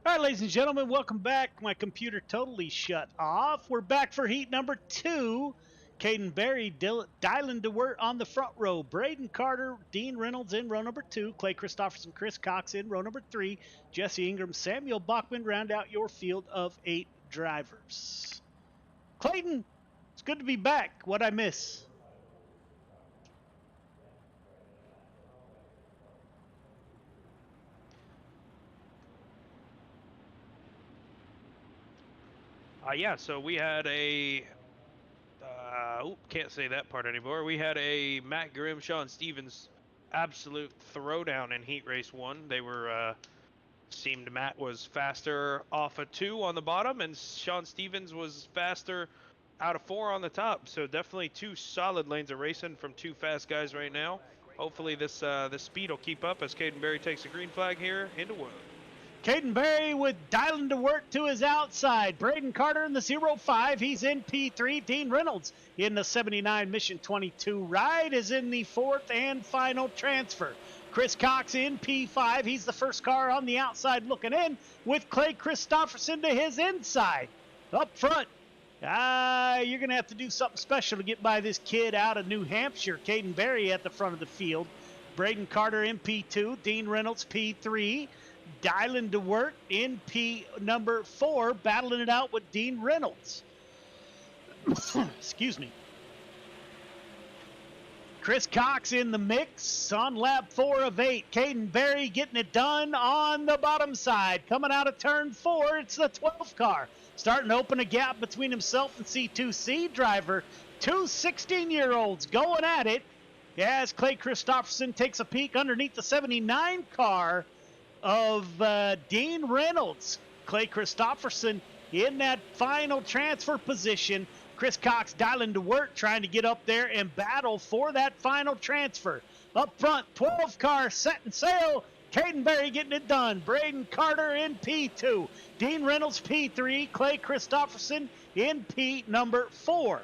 All right, ladies and gentlemen, welcome back. My computer totally shut off. We're back for heat number 2. Caden Berry, Dylan DeWert on the front row. Braden Carter, Dean Reynolds in row number 2. Clay Christopherson, Chris Cox in row number 3. Jesse Ingram, Samuel Bachman round out your field of 8 drivers. Clayton, it's good to be back. What'd I miss? Yeah, so we had can't say that part anymore. We had a Matt Grimm, Sean Stevens absolute throwdown in Heat Race 1. They were, seemed Matt was faster off of 2 on the bottom, and Sean Stevens was faster out of 4 on the top. So definitely 2 solid lanes of racing from 2 fast guys right now. Hopefully this speed will keep up as Caden Berry takes the green flag here into wood. Caden Berry with Dylan DeWert to his outside. Braden Carter in the 05. He's in P3. Dean Reynolds in the 79 Mission 22 ride is in the 4th and final transfer. Chris Cox in P5. He's the first car on the outside looking in with Clay Christopherson to his inside. Up front, you're going to have to do something special to get by this kid out of New Hampshire. Caden Berry at the front of the field. Braden Carter in P2. Dean Reynolds P3. Dylan DeWert in P number 4, battling it out with Dean Reynolds. Excuse me. Chris Cox in the mix on lap 4 of 8. Caden Berry getting it done on the bottom side. Coming out of turn 4, it's the 12th car. Starting to open a gap between himself and C2C driver. 2 16-year-olds going at it as Clay Christopherson takes a peek underneath the 79 car of Dean Reynolds. Clay Christopherson in that final transfer position. Chris Cox, Dylan DeWert trying to get up there and battle for that final transfer. Up front, 12 car setting sail. Caden Berry getting it done. Braden Carter in P2. Dean Reynolds P3. Clay Christopherson in P number 4.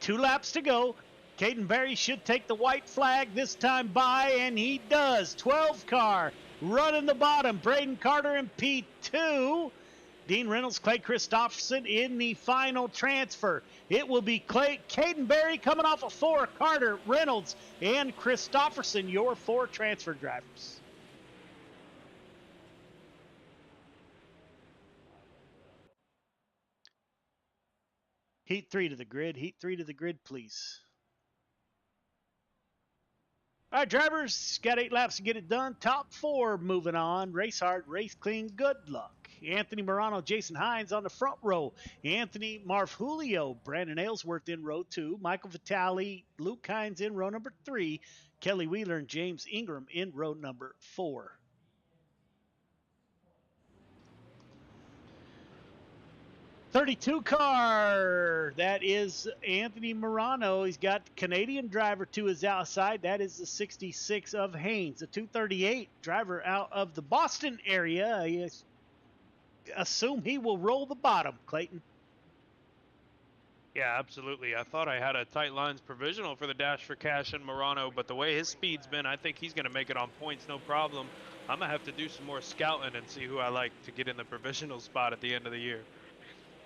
2 laps to go. Caden Berry should take the white flag this time by, and he does. 12 car running the bottom. Braden Carter in P2. Dean Reynolds, Clay Christopherson in the final transfer. It will be Caden Berry coming off of 4. Carter, Reynolds, and Christopherson, your 4 transfer drivers. Heat 3 to the grid. Heat 3 to the grid, please. All right, drivers, got 8 laps to get it done. Top 4 moving on. Race hard, race clean, good luck. Anthony Morano, Jason Hines on the front row. Anthony Marfulio, Brandon Aylesworth in row 2. Michael Vitale, Luke Hines in row number 3. Kelly Wheeler and James Ingram in row number 4. .32 car, that is Anthony Morano. He's got Canadian driver to his outside. That is the 66 of Haynes. The 238 driver out of the Boston area. I assume he will roll the bottom, Clayton. Yeah, absolutely. I thought I had a tight lines provisional for the Dash for Cash and Morano, but the way his speed's been, I think he's going to make it on points, no problem. I'm going to have to do some more scouting and see who I like to get in the provisional spot at the end of the year.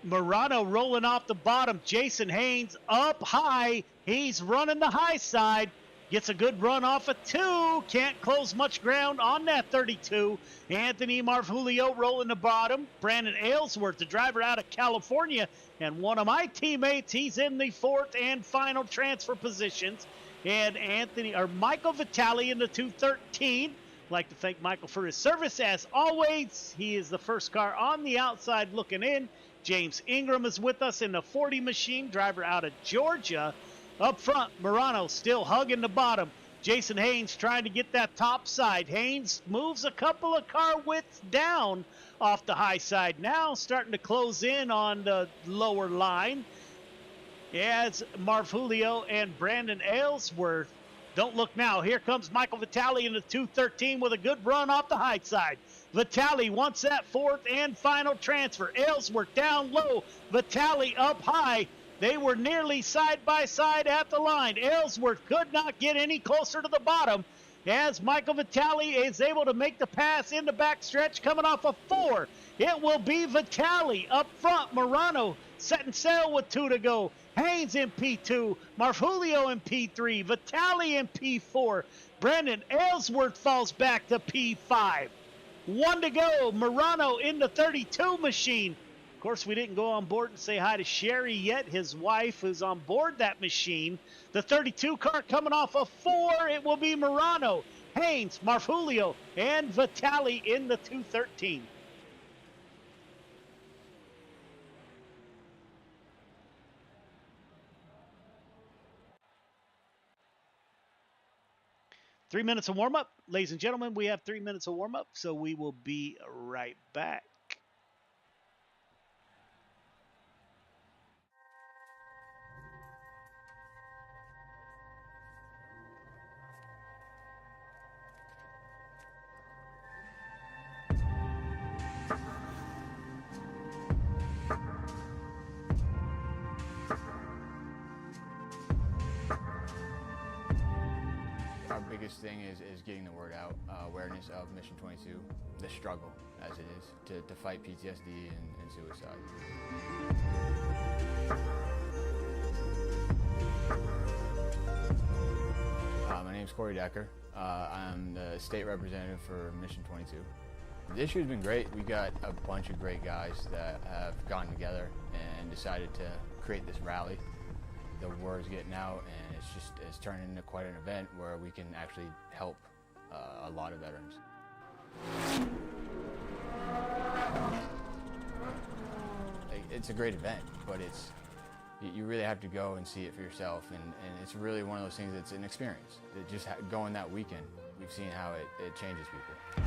Morano rolling off the bottom. Jason Haynes up high. He's running the high side. Gets a good run off of 2. Can't close much ground on that 32. Anthony Marfulio rolling the bottom. Brandon Aylesworth, the driver out of California, and one of my teammates. He's in the 4th and final transfer positions. And Michael Vitale in the 213. I'd like to thank Michael for his service. As always, he is the first car on the outside looking in. James Ingram is with us in the 40 machine, driver out of Georgia. Up front, Morano still hugging the bottom. Jason Haynes trying to get that top side. Haynes moves a couple of car widths down off the high side. Now starting to close in on the lower line. As Marfulio and Brandon Aylesworth. Don't look now. Here comes Michael Vitale in the 213 with a good run off the high side. Vitale wants that 4th and final transfer. Aylesworth down low. Vitale up high. They were nearly side by side at the line. Aylesworth could not get any closer to the bottom. as Michael Vitale is able to make the pass in the backstretch coming off a 4. It will be Vitale up front. Morano setting sail with 2 to go. Haynes in P2, Marfulio in P3, Vitale in P4. Brandon Aylesworth falls back to P5. 1 to go. Morano in the 32 machine. Of course, we didn't go on board and say hi to Sherry yet, his wife, who's on board that machine. The 32 car coming off a 4. It will be Morano, Haynes, Marfulio, and Vitale in the 213. Three minutes of warm-up. Ladies and gentlemen, we have 3 minutes of warm-up, so we will be right back. Our biggest thing is getting the word out, awareness of Mission 22, the struggle as it is to fight PTSD and suicide. My name's Corey Decker. I'm the state representative for Mission 22. This year's been great. We got a bunch of great guys that have gotten together and decided to create this rally. The word's getting out, and it's turned into quite an event where we can actually help a lot of veterans. It's a great event, but you really have to go and see it for yourself, and it's really one of those things that's an experience. Just going that weekend, we've seen how it changes people.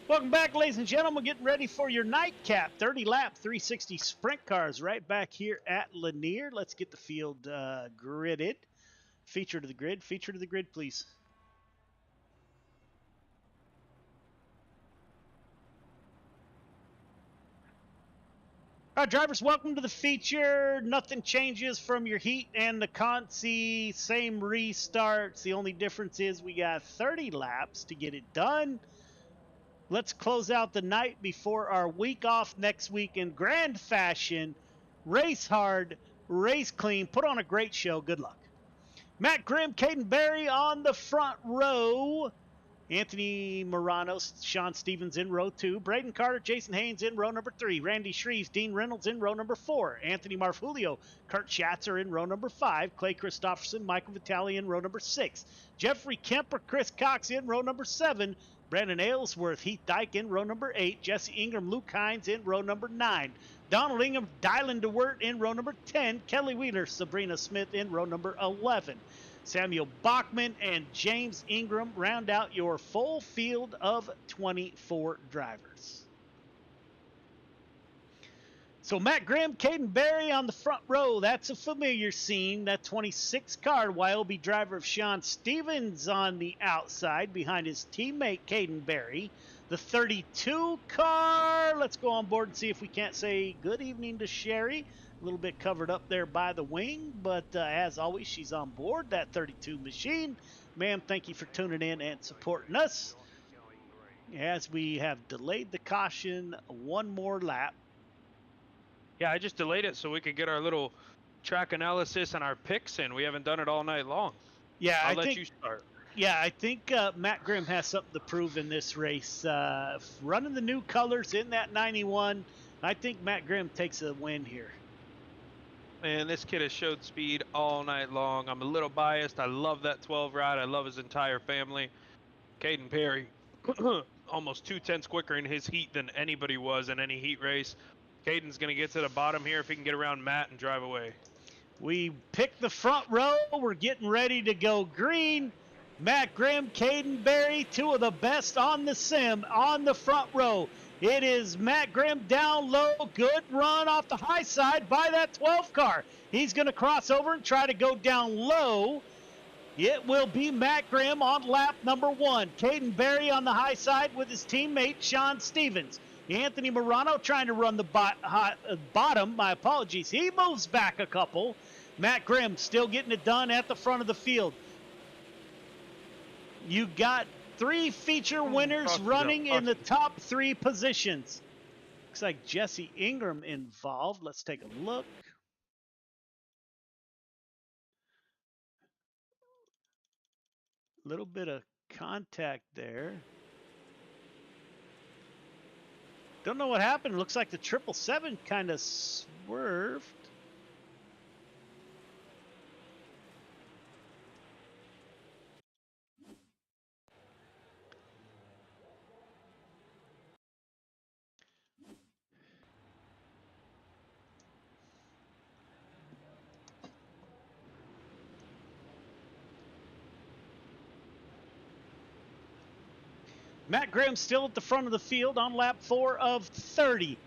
Welcome back, ladies and gentlemen. We're getting ready for your nightcap. 30-lap 360 sprint cars right back here at Lanier. Let's get the field gridded. Feature to the grid. Feature to the grid, please. All right, drivers, welcome to the feature. Nothing changes from your heat and the Consi. Same restarts. The only difference is we got 30 laps to get it done. Let's close out the night before our week off next week in grand fashion. Race hard, race clean, put on a great show. Good luck. Matt Grimm, Caden Berry on the front row. Anthony Morano, Sean Stevens in row 2. Braden Carter, Jason Haynes in row number 3. Randy Shreves, Dean Reynolds in row number 4. Anthony Marfulio, Kurt Schatzer in row number 5. Clay Christopherson, Michael Vitale in row number 6. Jeffrey Kemper, Chris Cox in row number 7. Brandon Aylesworth, Heath Dyke in row number 8. Jesse Ingram, Luke Hines in row number 9. Donald Ingham, Dylan DeWert in row number 10. Kelly Wheeler, Sabrina Smith in row number 11. Samuel Bachman and James Ingram round out your full field of 24 drivers. So Matt Grimm, Caden Berry on the front row. That's a familiar scene. That 26 car, YOB driver of Sean Stevens on the outside behind his teammate Caden Berry. The 32 car, let's go on board and see if we can't say good evening to Sherry. A little bit covered up there by the wing, but as always, she's on board that 32 machine. Ma'am, thank you for tuning in and supporting us as we have delayed the caution one more lap. Yeah, I just delayed it so we could get our little track analysis and our picks in. We haven't done it all night long. Yeah, I'll let you start. Yeah, I think Matt Grimm has something to prove in this race. Running the new colors in that 91, I think Matt Grimm takes a win here. Man, this kid has showed speed all night long. I'm a little biased. I love that 12 ride. I love his entire family. Caden Berry, almost 2/10 quicker in his heat than anybody was in any heat race. Caden's going to get to the bottom here if he can get around Matt and drive away. We pick the front row. We're getting ready to go green. Matt Grimm, Caden Berry, two of the best on the sim on the front row. It is Matt Grimm down low. Good run off the high side by that 12 car. He's going to cross over and try to go down low. It will be Matt Grimm on lap number 1. Caden Berry on the high side with his teammate Sean Stevens. Anthony Morano trying to run the bottom. My apologies. He moves back a couple. Matt Grimm still getting it done at the front of the field. You got 3 feature winners running in the top 3 positions. Looks like Jesse Ingram involved. Let's take a look. Little bit of contact there. Don't know what happened. Looks like the 777 kind of swerved. Matt Grimm still at the front of the field on lap 4 of 30.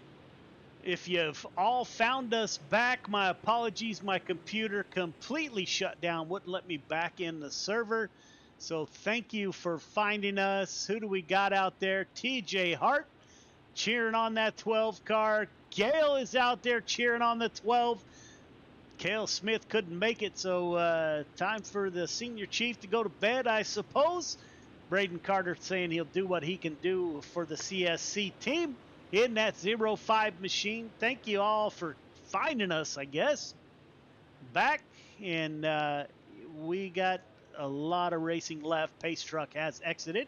If you've all found us back, my apologies. My computer completely shut down. Wouldn't let me back in the server. So thank you for finding us. Who do we got out there? TJ Hart cheering on that 12 car. Gail is out there cheering on the 12. Cale Smith couldn't make it, so time for the senior chief to go to bed, I suppose. Braden Carter saying he'll do what he can do for the CSC team in that 05 machine. Thank you all for finding us, I guess. Back, and we got a lot of racing left. Pace Truck has exited.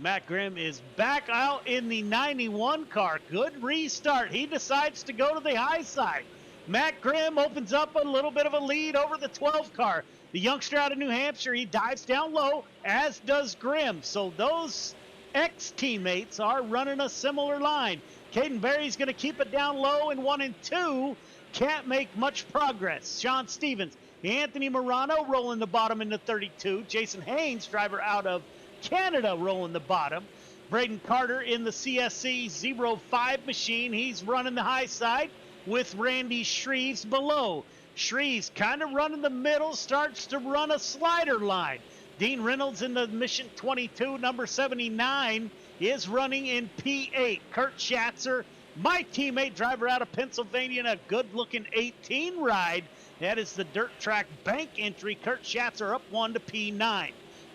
Matt Grimm is back out in the 91 car. Good restart. He decides to go to the high side. Matt Grimm opens up a little bit of a lead over the 12 car. The youngster out of New Hampshire, he dives down low, as does Grimm. So those ex-teammates are running a similar line. Caden Berry's going to keep it down low in 1 and 2. Can't make much progress. Sean Stevens, Anthony Morano rolling the bottom in the 32. Jason Haynes, driver out of Canada, rolling the bottom. Braden Carter in the CSC 05 machine. He's running the high side with Randy Shreves below. Shreves kind of running the middle, starts to run a slider line. Dean Reynolds in the Mission 22, number 79, is running in P8. Kurt Schatzer, my teammate, driver out of Pennsylvania, in a good-looking 18 ride. That is the dirt track bank entry. Kurt Schatzer up 1 to P9.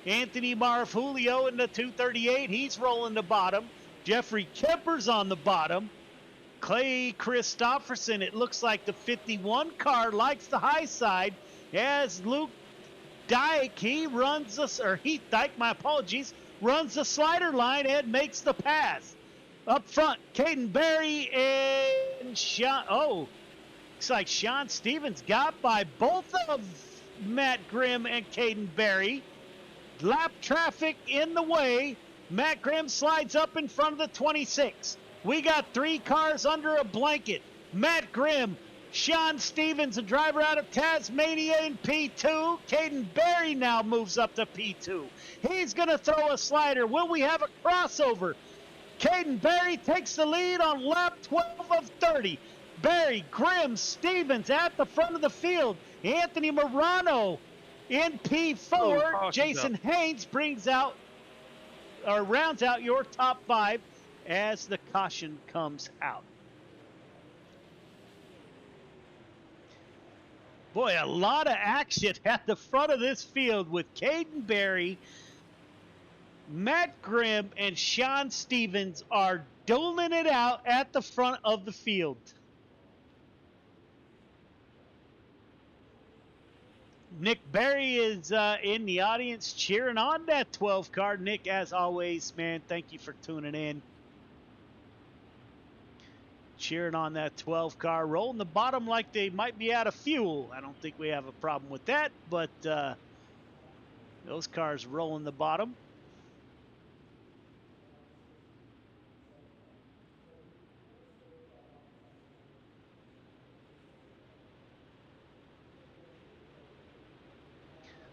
Anthony Marfulio in the 238, he's rolling the bottom. Jeffrey Kemper's on the bottom. Clay Christopherson, it looks like the 51 car likes the high side as Luke Dyke, Heath Dyke, my apologies, runs the slider line and makes the pass. Up front, Caden Berry and looks like Sean Stevens got by both of Matt Grimm and Caden Berry. Lap traffic in the way. Matt Grimm slides up in front of the 26. We got 3 cars under a blanket. Matt Grimm, Sean Stevens, a driver out of Tasmania in P2. Caden Berry now moves up to P2. He's going to throw a slider. Will we have a crossover? Caden Berry takes the lead on lap 12 of 30. Berry, Grimm, Stevens at the front of the field. Anthony Morano in P4. Jason Haynes rounds out your top 5 as the caution comes out. Boy, a lot of action at the front of this field with Caden Berry, Matt Grimm, and Sean Stevens are doling it out at the front of the field. Nick Berry is in the audience cheering on that 12 car. Nick, as always, man, thank you for tuning in. Cheering on that 12 car, rolling the bottom like they might be out of fuel. I don't think we have a problem with that, but those cars rolling the bottom.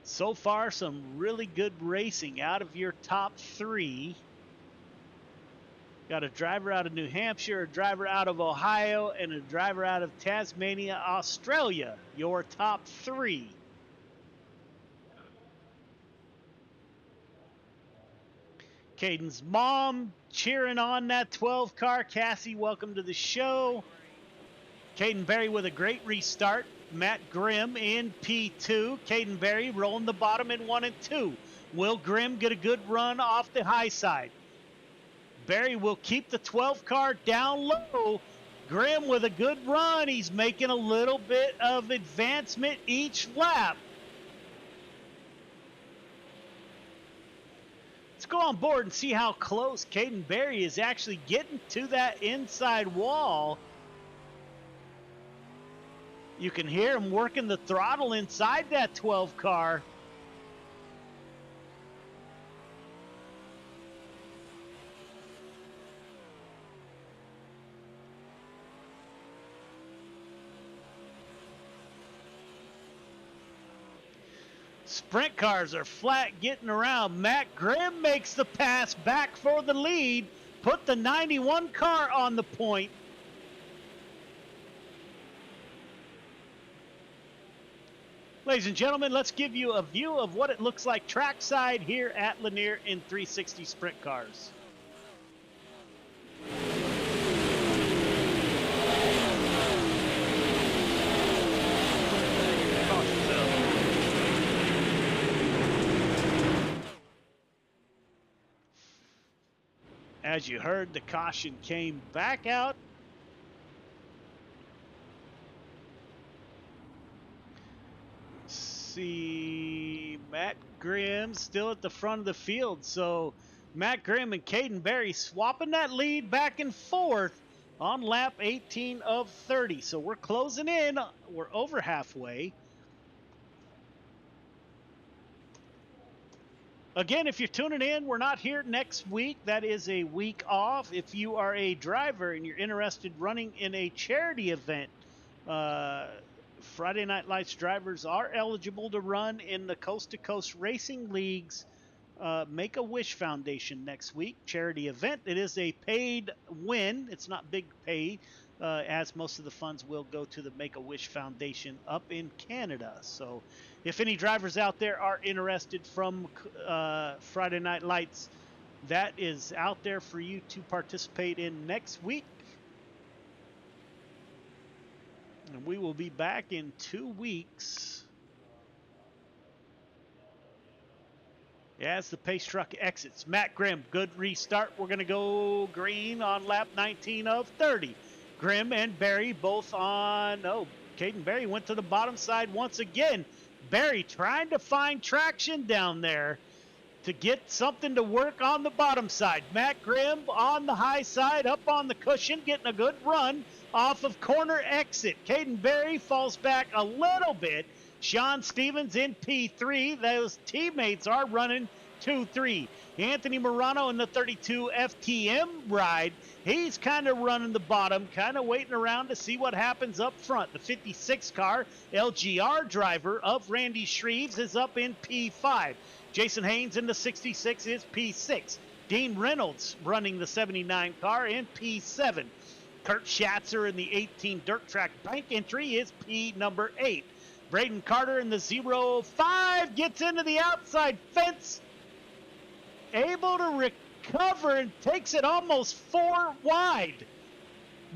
So far, some really good racing out of your top 3. Got a driver out of New Hampshire, a driver out of Ohio, and a driver out of Tasmania, Australia. Your top 3. Caden's mom cheering on that 12 car. Cassie, welcome to the show. Caden Berry with a great restart. Matt Grimm in P2. Caden Berry rolling the bottom in 1 and 2. Will Grimm get a good run off the high side? Berry will keep the 12 car down low. Grimm with a good run. He's making a little bit of advancement each lap. Let's go on board and see how close Caden Berry is actually getting to that inside wall. You can hear him working the throttle inside that 12 car. Sprint cars are flat getting around. Matt Grimm makes the pass back for the lead. Put the 91 car on the point. Ladies and gentlemen, let's give you a view of what it looks like trackside here at Lanier in 360 sprint cars. As you heard, the caution came back out. See Matt Grimm still at the front of the field. So Matt Grimm and Caden Berry swapping that lead back and forth on lap 18 of 30. So we're closing in. We're over halfway. Again, if you're tuning in, we're not here next week. That is a week off. If you are a driver and you're interested running in a charity event, Friday Night Lights drivers are eligible to run in the Coast to Coast Racing League's Make-A-Wish Foundation next week charity event. It is a paid win. It's not big pay, as most of the funds will go to the Make-A-Wish Foundation up in Canada. So if any drivers out there are interested from Friday Night Lights, that is out there for you to participate in next week. And we will be back in 2 weeks as the pace truck exits. Matt Grimm, good restart. We're going to go green on lap 19 of 30. Grimm and Berry both on. Oh, Caden Berry went to the bottom side once again. Berry trying to find traction down there to get something to work on the bottom side. Matt Grimm on the high side, up on the cushion, getting a good run off of corner exit. Caden Berry falls back a little bit. Sean Stevens in P3. Those teammates are running 2-3. Anthony Morano in the 32 FTM ride. He's kind of running the bottom, kind of waiting around to see what happens up front. The 56 car, LGR driver of Randy Shreves, is up in P5. Jason Haynes in the 66 is P6. Dean Reynolds running the 79 car in P7. Kurt Schatzer in the 18 dirt track bank entry is P number 8. Braden Carter in the 05 gets into the outside fence, able to recover and takes it almost 4 wide,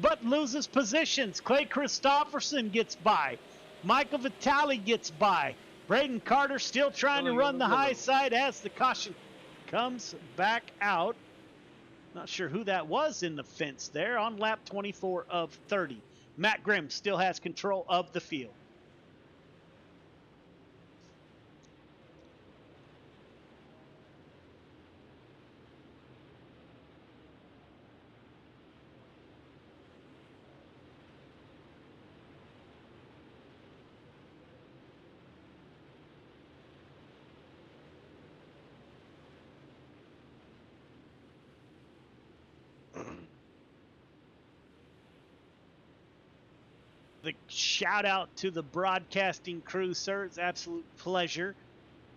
but loses positions. Clay Christopherson gets by. Michael Vitale gets by. Braden Carter still trying to run the high side as the caution comes back out. Not sure who that was in the fence there on lap 24 of 30. Matt Grimm still has control of the field. The shout out to the broadcasting crew, sir. It's an absolute pleasure.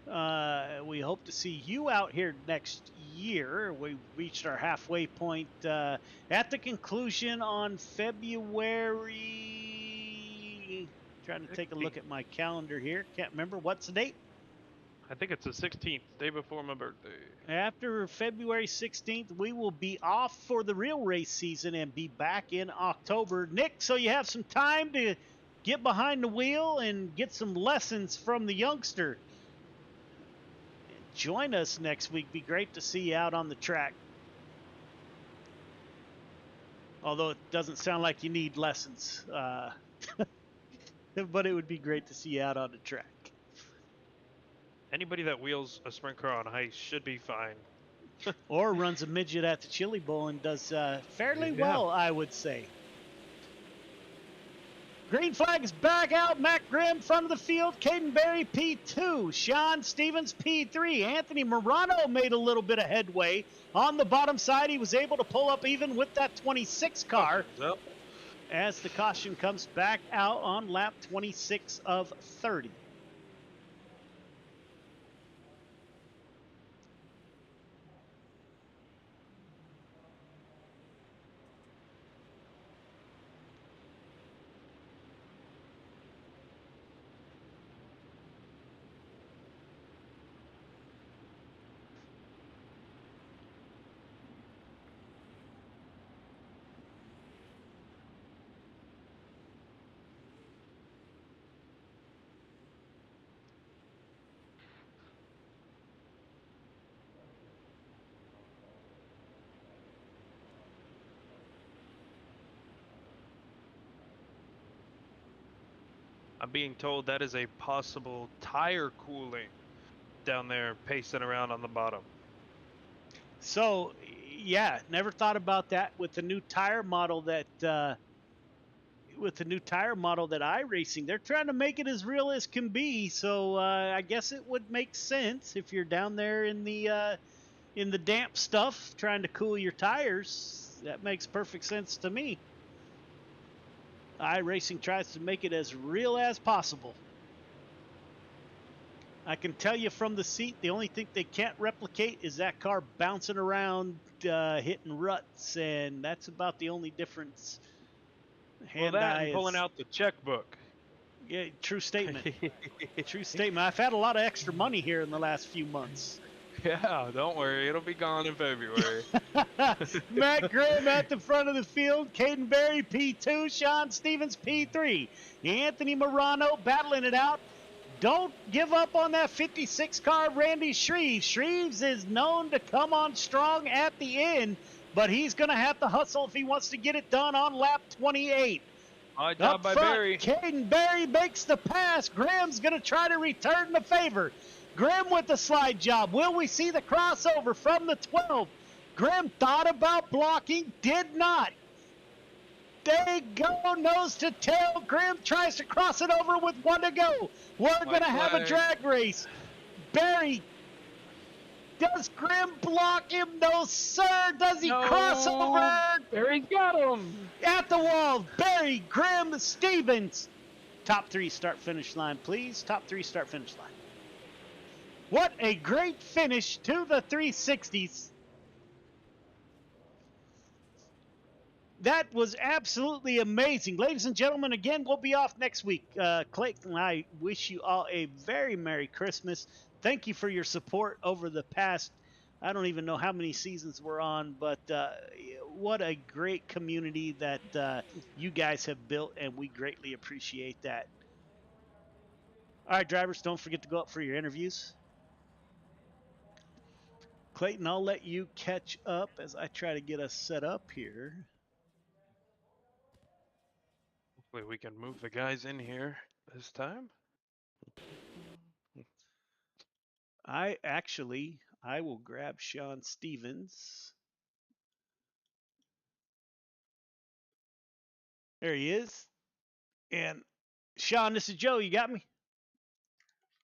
We hope to see you out here next year. We reached our halfway point at the conclusion on February. Trying to take a look at my calendar here. Can't remember. What's the date? I think it's the 16th, day before my birthday. After February 16th, we will be off for the real race season and be back in October. Nick, so you have some time to get behind the wheel and get some lessons from the youngster. Join us next week. Be great to see you out on the track. Although it doesn't sound like you need lessons. But it would be great to see you out on the track. Anybody that wheels a sprint car on ice should be fine. Or runs a midget at the Chili Bowl and does fairly well, I would say. Green flag is back out. Matt Grimm, front of the field. Caden Berry, P2. Sean Stevens, P3. Anthony Morano made a little bit of headway. On the bottom side, he was able to pull up even with that 26 car. As the caution comes back out on lap 26 of 30. I'm being told that is a possible tire cooling down there pacing around on the bottom. So, yeah, never thought about that with the new tire model that iRacing. They're trying to make it as real as can be. So I guess it would make sense if you're down there in the damp stuff trying to cool your tires. That makes perfect sense to me. iRacing tries to make it as real as possible. I can tell you from the seat, the only thing they can't replicate is that car bouncing around, hitting ruts, and that's about the only difference. Well, that and pulling out the checkbook. Yeah, true statement. True statement. I've had a lot of extra money here in the last few months. Yeah, don't worry. It'll be gone in February. Matt Grimm at the front of the field. Caden Berry, P2. Sean Stevens, P3. Anthony Morano battling it out. Don't give up on that 56 car, Randy Shreves. Shreves is known to come on strong at the end, but he's going to have to hustle if he wants to get it done on lap 28. High job Up by front, Berry. Caden Berry makes the pass. Grimm's going to try to return the favor. Grimm with the slide job. Will we see the crossover from the 12? Grimm thought about blocking, did not. They go nose to tail. Grimm tries to cross it over with 1 to go. We're going to have a drag race. Berry Does Grimm block him? No, sir. Does he cross over? Barry's got him. At the wall, Barry Grimm Stevens. Top three start finish line, please. Top three start finish line. What a great finish to the 360s. That was absolutely amazing. Ladies and gentlemen, again, we'll be off next week. Clayton and I wish you all a very Merry Christmas. Thank you for your support over the past, I don't even know how many seasons we're on, but what a great community that you guys have built, and we greatly appreciate that. All right, drivers, don't forget to go up for your interviews. Clayton, I'll let you catch up as I try to get us set up here. Hopefully we can move the guys in here this time. I will grab Sean Stevens. There he is. And Sean, this is Joe. You got me?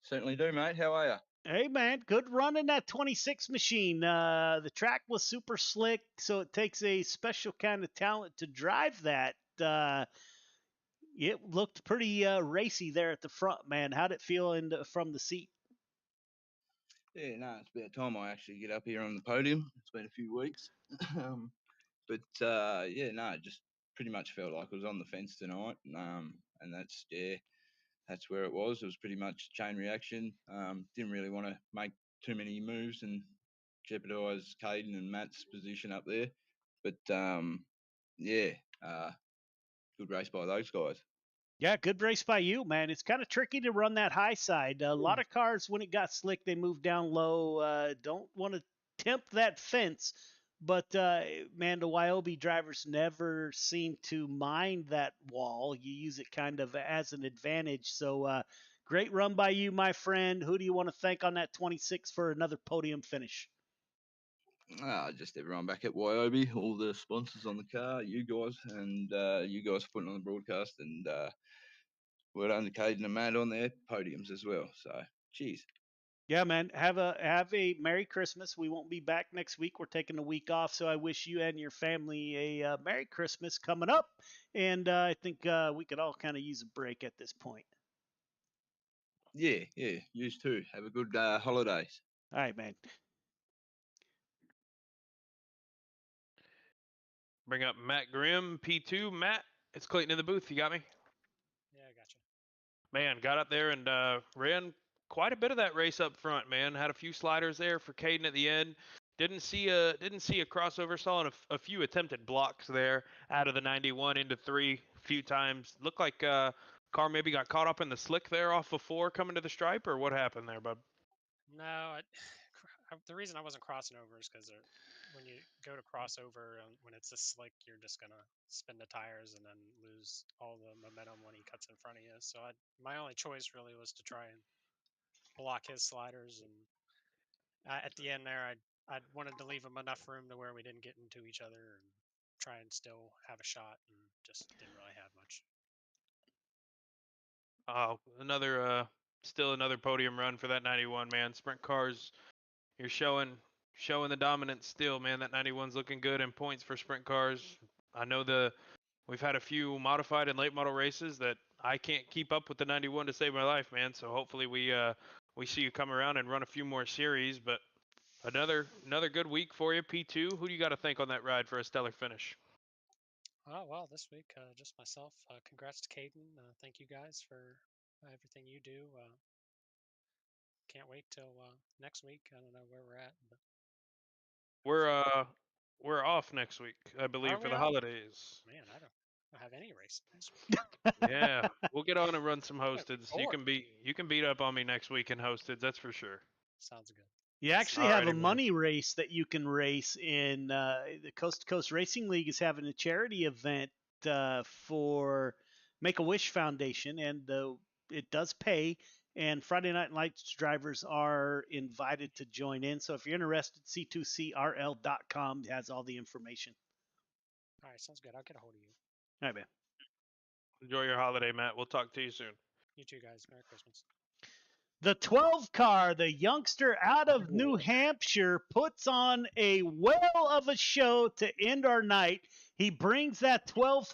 Certainly do, mate. How are you? Hey, man. Good run in that 26 machine. The track was super slick, so it takes a special kind of talent to drive that. It looked pretty racy there at the front, man. How'd it feel from the seat? Yeah, no, it's about time I actually get up here on the podium. It's been a few weeks. Yeah, no, it just pretty much felt like I was on the fence tonight. And that's where it was. It was pretty much chain reaction. Didn't really want to make too many moves and jeopardise Caden and Matt's position up there. But good race by those guys. Yeah, good race by you, man. It's kind of tricky to run that high side. A lot of cars, when it got slick, they moved down low. Don't want to tempt that fence. But, man, the Wyobe drivers never seem to mind that wall. You use it kind of as an advantage. So, great run by you, my friend. Who do you want to thank on that 26 for another podium finish? Just everyone back at Wyobe, all the sponsors on the car, you guys, and you guys for putting on the broadcast, and well done to Caden and Matt on their podiums as well. So, cheers. Yeah, man. Have a Merry Christmas. We won't be back next week. We're taking a week off, so I wish you and your family a Merry Christmas coming up. And I think we could all kind of use a break at this point. Yeah, you too. Have a good holidays. All right, man. Bring up Matt Grimm, P2. Matt, it's Clayton in the booth. You got me? Yeah, I got you. Man, got up there and ran quite a bit of that race up front, man. Had a few sliders there for Caden at the end. Didn't see a crossover. Saw a few attempted blocks there out of the 91 into 3 a few times. Looked like car maybe got caught up in the slick there off of 4 coming to the stripe, or what happened there, bud? No, the reason I wasn't crossing over is because when you go to crossover, when it's this slick, you're just gonna spin the tires and then lose all the momentum when he cuts in front of you. So my only choice really was to try and block his sliders, and at the end there, I wanted to leave him enough room to where we didn't get into each other and try and still have a shot, and just didn't really have much. Still another podium run for that 91, man. Sprint cars, you're showing the dominance still, man. That 91's looking good in points for sprint cars. I know we've had a few modified and late model races that I can't keep up with the 91 to save my life, man. So hopefully we see you come around and run a few more series. But another good week for you, P2. Who do you got to thank on that ride for a stellar finish? Oh, well, this week, just myself. Congrats to Caden. Thank you guys for everything you do. Can't wait till next week. I don't know where we're at. But We're off next week, I believe, for the holidays. Man, I don't have any race next week. Yeah, we'll get on and run some hosteds. You can beat up on me next week in hosteds, that's for sure. Sounds good. You actually have a Alrighty, man. money race that you can race in. The Coast to Coast Racing League is having a charity event for Make-A-Wish Foundation, and it does pay. And Friday Night Lights drivers are invited to join in. So if you're interested, c2crl.com has all the information. All right, sounds good. I'll get a hold of you. All right, man. Enjoy your holiday, Matt. We'll talk to you soon. You too, guys. Merry Christmas. The 12 car, the youngster out of New Hampshire, puts on a whale of a show to end our night. He brings that 12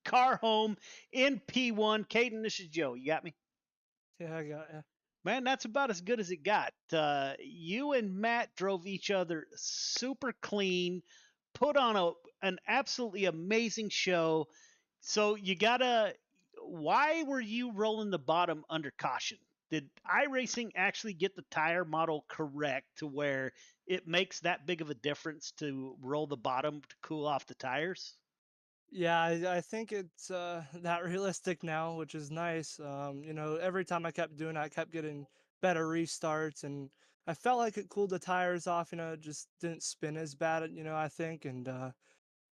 car home in P1. Caden, this is Joe. You got me? Yeah, I got ya. Man, that's about as good as it got. You and Matt drove each other super clean, put on an absolutely amazing show. So you gotta. Why were you rolling the bottom under caution? Did iRacing actually get the tire model correct to where it makes that big of a difference to roll the bottom to cool off the tires? Yeah, I think it's that realistic now, which is nice. Every time I kept doing it, I kept getting better restarts, and I felt like it cooled the tires off. It just didn't spin as bad. I think, and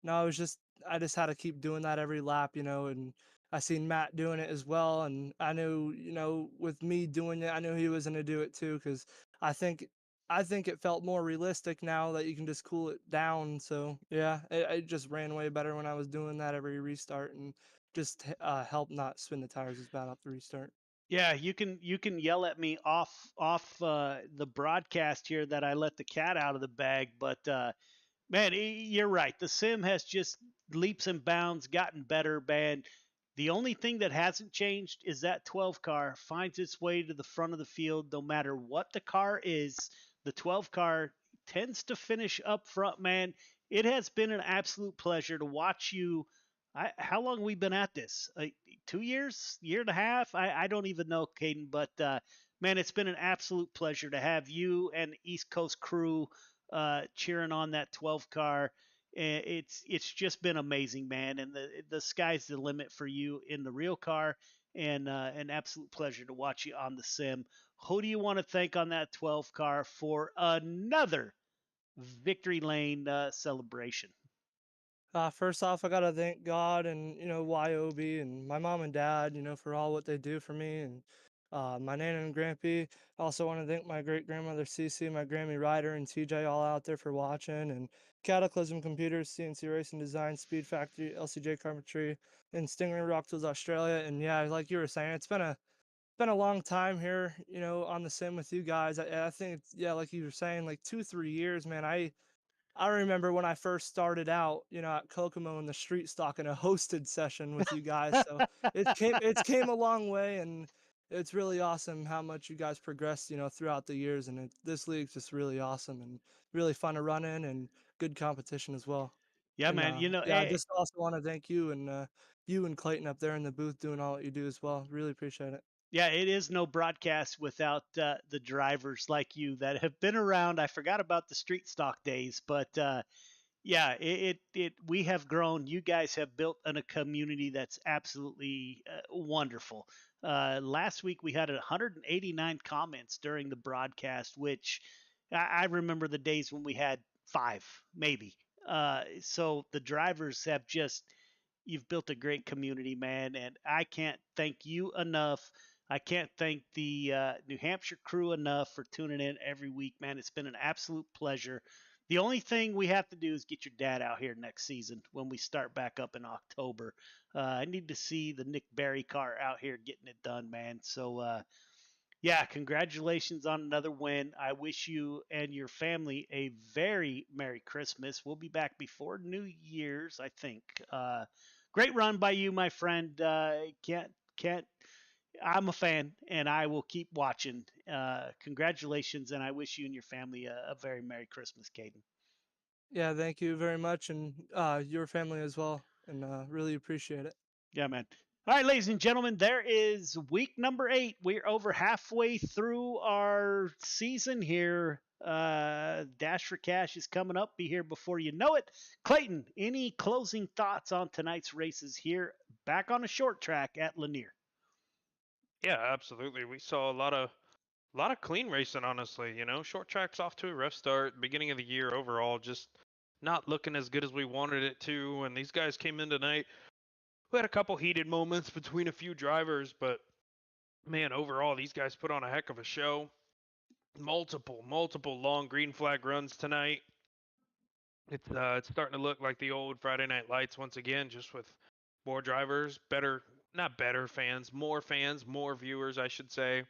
no, I just had to keep doing that every lap. And I seen Matt doing it as well, and I knew, with me doing it, I knew he was gonna do it too, because I think I think it felt more realistic now that you can just cool it down. So yeah, it just ran way better when I was doing that every restart, and just helped not spin the tires as bad off the restart. Yeah, you can yell at me off the broadcast here that I let the cat out of the bag, but man, you're right. The sim has just leaps and bounds gotten better, man. The only thing that hasn't changed is that 12 car finds its way to the front of the field no matter what the car is. The 12 car tends to finish up front, man. It has been an absolute pleasure to watch you. How long have we been at this? 2 years, year and a half? I don't even know, Caden, but man, it's been an absolute pleasure to have you and East Coast crew cheering on that 12 car. It's just been amazing, man, and the sky's the limit for you in the real car, and an absolute pleasure to watch you on the sim. Who do you want to thank on that 12 car for another victory lane celebration? First off, I gotta thank God and YOB and my mom and dad, for all what they do for me, and my nana and grandpa. I also want to thank my great grandmother Cece, my Grammy Ryder, and TJ all out there for watching, and Cataclysm Computers, CNC Racing Design, Speed Factory, LCJ Carpentry, and Stingray Rock Tools Australia. And yeah, like you were saying, it's been a long time here, on the sim with you guys. I think it's, yeah, like you were saying, like 2-3 years, man. I remember when I first started out, at Kokomo in the street stock in a hosted session with you guys. So it's came a long way, and it's really awesome how much you guys progressed, throughout the years. And this league's just really awesome and really fun to run in, and good competition as well. Yeah, And man. yeah, I just also want to thank you and you and Clayton up there in the booth doing all that you do as well. Really appreciate it. Yeah, it is no broadcast without the drivers like you that have been around. I forgot about the street stock days, but yeah, we have grown. You guys have built a community that's absolutely wonderful. Last week we had 189 comments during the broadcast, which I remember the days when we had five, maybe. So the drivers have just you've built a great community, man, and I can't thank you enough. I can't thank the New Hampshire crew enough for tuning in every week, man. It's been an absolute pleasure. The only thing we have to do is get your dad out here next season when we start back up in October. I need to see the Nick Berry car out here getting it done, man. So, yeah, congratulations on another win. I wish you and your family a very Merry Christmas. We'll be back before New Year's, I think. Great run by you, my friend. Can't. I'm a fan, and I will keep watching. Congratulations, and I wish you and your family a very Merry Christmas, Caden. Yeah, thank you very much, and your family as well, and really appreciate it. Yeah, man. All right, ladies and gentlemen, there is week number 8. We're over halfway through our season here. Dash for Cash is coming up. Be here before you know it. Clayton, any closing thoughts on tonight's races here back on a short track at Lanier? Yeah, absolutely. We saw a lot of clean racing, honestly. Short track's off to a rough start. Beginning of the year overall, just not looking as good as we wanted it to. And these guys came in tonight. We had a couple heated moments between a few drivers, but man, overall, these guys put on a heck of a show. Multiple long green flag runs tonight. It's starting to look like the old Friday Night Lights once again, just with more drivers, better, not better fans, more viewers, I should say.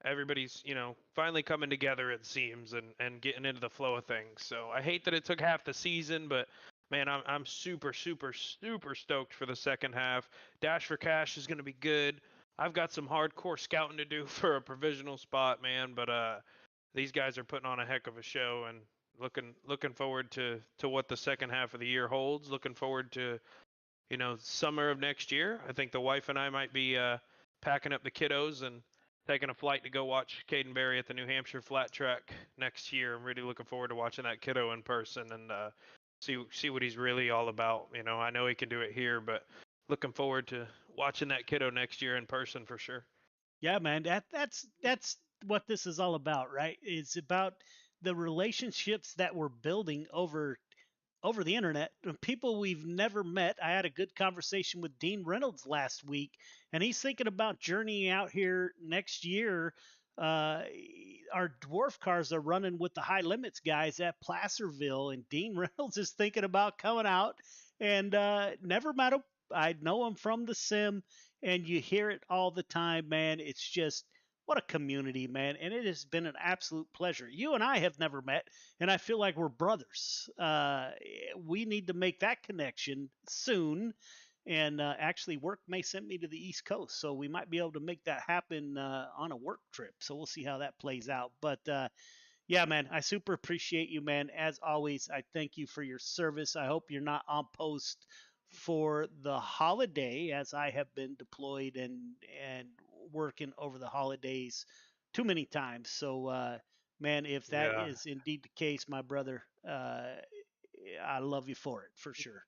everybody's, finally coming together, it seems, and getting into the flow of things. So I hate that it took half the season, but man, I'm super, super, super stoked for the second half. Dash for Cash is going to be good. I've got some hardcore scouting to do for a provisional spot, man, but these guys are putting on a heck of a show, and looking forward to what the second half of the year holds. Looking forward to summer of next year. I think the wife and I might be packing up the kiddos and taking a flight to go watch Caden Berry at the New Hampshire Flat Track next year. I'm really looking forward to watching that kiddo in person and see what he's really all about. I know he can do it here, but looking forward to watching that kiddo next year in person for sure. Yeah, man, that's what this is all about, right? It's about the relationships that we're building over the internet, people we've never met. I had a good conversation with Dean Reynolds last week, and he's thinking about journeying out here next year. Our dwarf cars are running with the high limits guys at Placerville, and Dean Reynolds is thinking about coming out, and never met him. I know him from the sim, and you hear it all the time, man. It's just what a community, man. And it has been an absolute pleasure. You and I have never met, and I feel like we're brothers. We need to make that connection soon. And actually, work may send me to the East Coast, so we might be able to make that happen on a work trip. So we'll see how that plays out. But yeah, man, I super appreciate you, man. As always, I thank you for your service. I hope you're not on post for the holiday, as I have been deployed and working over the holidays too many times. So, man, if that Yeah. is indeed the case, my brother, I love you for it, for sure.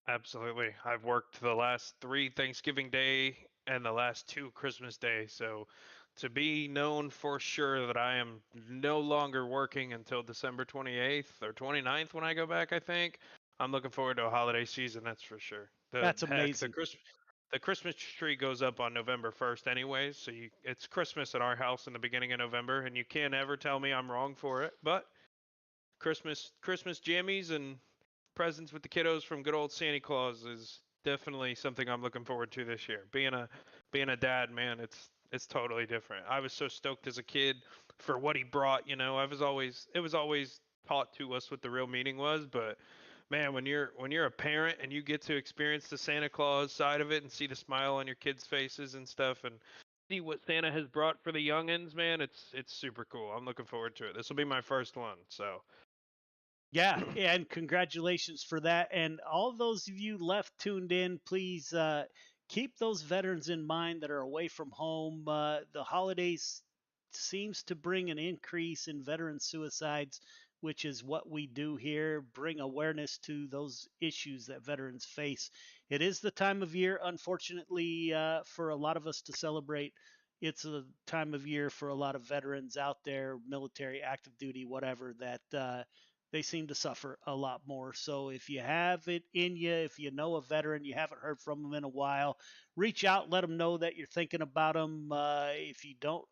Absolutely. I've worked the last 3 Thanksgiving Day and the last 2 Christmas Day. So to be known for sure that I am no longer working until December 28th or 29th when I go back, I think. I'm looking forward to a holiday season, that's for sure. That's amazing. The Christmas tree goes up on November 1st anyways, so it's Christmas at our house in the beginning of November, and you can't ever tell me I'm wrong for it. But Christmas jammies and presents with the kiddos from good old Santa Claus is definitely something I'm looking forward to this year. Being a dad, man, it's totally different. I was so stoked as a kid for what he brought. It was always taught to us what the real meaning was, but man, when you're a parent and you get to experience the Santa Claus side of it and see the smile on your kids' faces and stuff and see what Santa has brought for the youngins, man, it's super cool. I'm looking forward to it. This will be my first one, so Yeah, and congratulations for that. And all those of you left tuned in, please keep those veterans in mind that are away from home. The holidays seems to bring an increase in veteran suicides, which is what we do here, bring awareness to those issues that veterans face. It is the time of year, unfortunately, for a lot of us to celebrate. It's a time of year for a lot of veterans out there, military, active duty, whatever, that they seem to suffer a lot more. So if you have it in you, if you know a veteran, you haven't heard from them in a while, reach out, let them know that you're thinking about them. If you don't,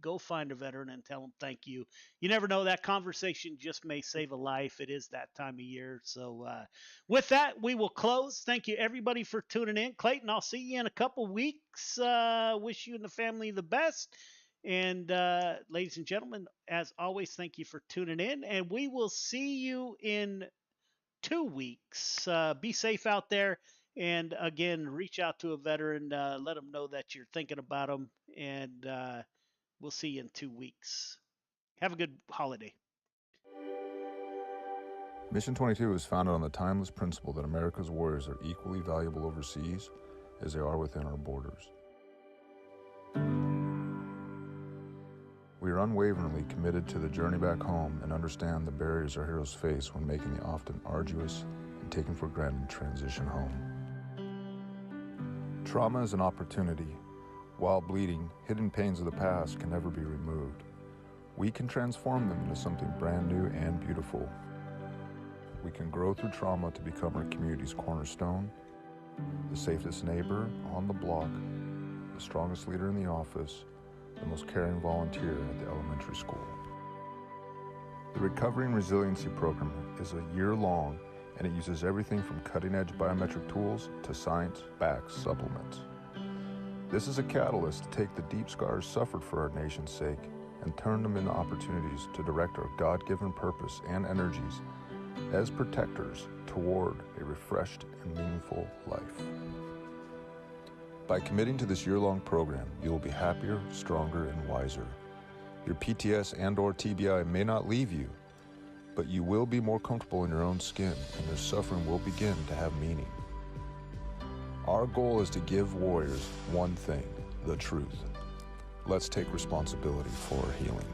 go find a veteran and tell them thank you. You never know, that conversation just may save a life. It is that time of year. So with that, we will close. Thank you everybody for tuning in. Clayton, I'll see you in a couple weeks. Wish you and the family the best. And ladies and gentlemen, as always, thank you for tuning in, and we will see you in 2 weeks. Be safe out there, and again, reach out to a veteran, let them know that you're thinking about them, and we'll see you in 2 weeks. Have a good holiday. Mission 22 was founded on the timeless principle that America's warriors are equally valuable overseas as they are within our borders. We are unwaveringly committed to the journey back home and understand the barriers our heroes face when making the often arduous and taken for granted transition home. Trauma is an opportunity. While bleeding, hidden pains of the past can never be removed. We can transform them into something brand new and beautiful. We can grow through trauma to become our community's cornerstone, the safest neighbor on the block, the strongest leader in the office, the most caring volunteer at the elementary school. The Recovery and Resiliency Program is a year-long, and it uses everything from cutting-edge biometric tools to science-backed supplements. This is a catalyst to take the deep scars suffered for our nation's sake and turn them into opportunities to direct our God-given purpose and energies as protectors toward a refreshed and meaningful life. By committing to this year-long program, you will be happier, stronger, and wiser. Your PTS and/or TBI may not leave you, but you will be more comfortable in your own skin, and your suffering will begin to have meaning. Our goal is to give warriors one thing, the truth. Let's take responsibility for our healing.